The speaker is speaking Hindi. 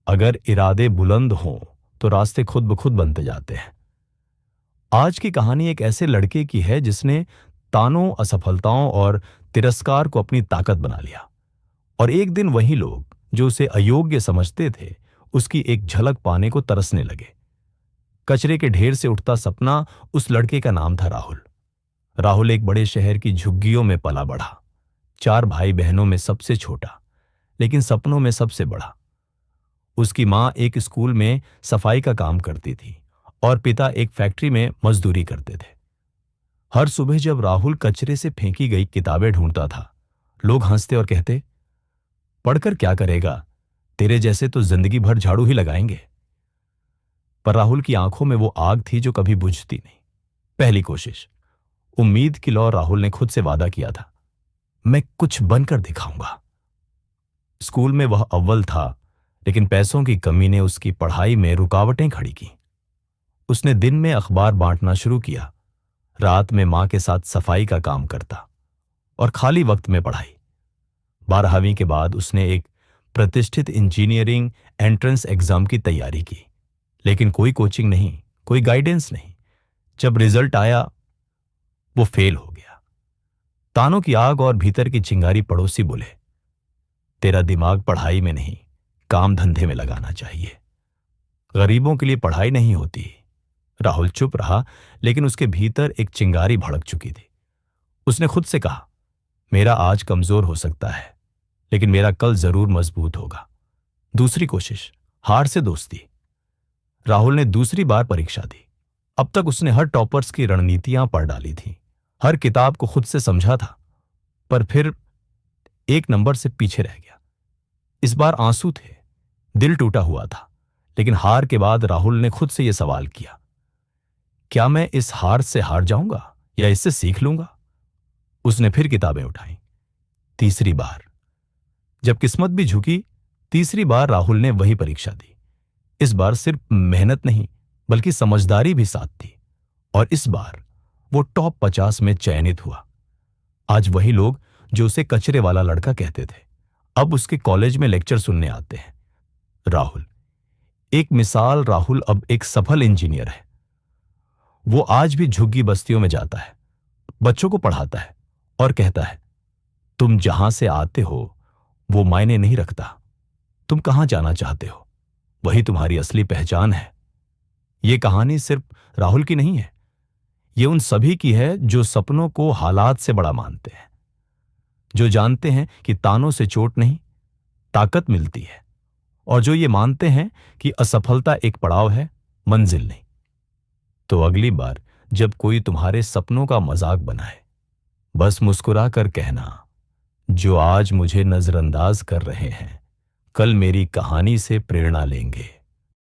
अगर इरादे बुलंद हों तो रास्ते खुद ब खुद बनते जाते हैं। आज की कहानी एक ऐसे लड़के की है जिसने तानों, असफलताओं और तिरस्कार को अपनी ताकत बना लिया। और एक दिन वही लोग जो उसे अयोग्य समझते थे, उसकी एक झलक पाने को तरसने लगे। कचरे के ढेर से उठता सपना उस लड़के का नाम था राहुल। राहुल एक बड़े शहर की झुग्गियों में पला बढ़ा। 4 भाई बहनों में सबसे छोटा, लेकिन सपनों में सबसे बड़ा। उसकी माँ एक स्कूल में सफाई का काम करती थी और पिता एक फैक्ट्री में मजदूरी करते थे। हर सुबह जब राहुल कचरे से फेंकी गई किताबें ढूंढता था, लोग हंसते और कहते, पढ़कर क्या करेगा, तेरे जैसे तो जिंदगी भर झाड़ू ही लगाएंगे। पर राहुल की आंखों में वो आग थी जो कभी बुझती नहीं। पहली कोशिश, उम्मीद की लौ राहुल ने खुद से वादा किया था, मैं कुछ बनकर दिखाऊंगा। स्कूल में वह अव्वल था, लेकिन पैसों की कमी ने उसकी पढ़ाई में रुकावटें खड़ी की। उसने दिन में अखबार बांटना शुरू किया, रात में मां के साथ सफाई का काम करता और खाली वक्त में पढ़ाई। 12वीं के बाद उसने एक प्रतिष्ठित इंजीनियरिंग एंट्रेंस एग्जाम की तैयारी की, लेकिन कोई कोचिंग नहीं, कोई गाइडेंस नहीं। जब रिजल्ट आया, वो फेल हो गया। तानों की आग और भीतर की चिंगारी पड़ोसी बोले, तेरा दिमाग पढ़ाई में नहीं, काम धंधे में लगाना चाहिए। गरीबों के लिए पढ़ाई नहीं होती। राहुल चुप रहा, लेकिन उसके भीतर एक चिंगारी भड़क चुकी थी। उसने खुद से कहा, मेरा आज कमजोर हो सकता है, लेकिन मेरा कल जरूर मजबूत होगा। दूसरी कोशिश, हार से दोस्ती। राहुल ने दूसरी बार परीक्षा दी। अब तक उसने हर टॉपर्स की रणनीतियां पढ़ डाली थी, हर किताब को खुद से समझा था, पर फिर एक नंबर से पीछे रह गया। इस बार आंसू थे, दिल टूटा हुआ था। लेकिन हार के बाद राहुल ने खुद से यह सवाल किया, क्या मैं इस हार से हार जाऊंगा या इससे सीख लूंगा? उसने फिर किताबें उठाई। तीसरी बार जब किस्मत भी झुकी, तीसरी बार राहुल ने वही परीक्षा दी। इस बार सिर्फ मेहनत नहीं, बल्कि समझदारी भी साथ थी, और इस बार वो टॉप 50 में चयनित हुआ। आज वही लोग जो उसे कचरे वाला लड़का कहते थे, अब उसके कॉलेज में लेक्चर सुनने आते हैं। राहुल एक मिसाल। राहुल अब एक सफल इंजीनियर है। वो आज भी झुग्गी बस्तियों में जाता है, बच्चों को पढ़ाता है और कहता है, तुम जहां से आते हो वो मायने नहीं रखता, तुम कहां जाना चाहते हो वही तुम्हारी असली पहचान है। ये कहानी सिर्फ राहुल की नहीं है, ये उन सभी की है जो सपनों को हालात से बड़ा मानते हैं, जो जानते हैं कि तानों से चोट नहीं, ताकत मिलती है, और जो ये मानते हैं कि असफलता एक पड़ाव है, मंजिल नहीं। तो अगली बार जब कोई तुम्हारे सपनों का मजाक बनाए, बस मुस्कुरा कर कहना, जो आज मुझे नजरअंदाज कर रहे हैं, कल मेरी कहानी से प्रेरणा लेंगे।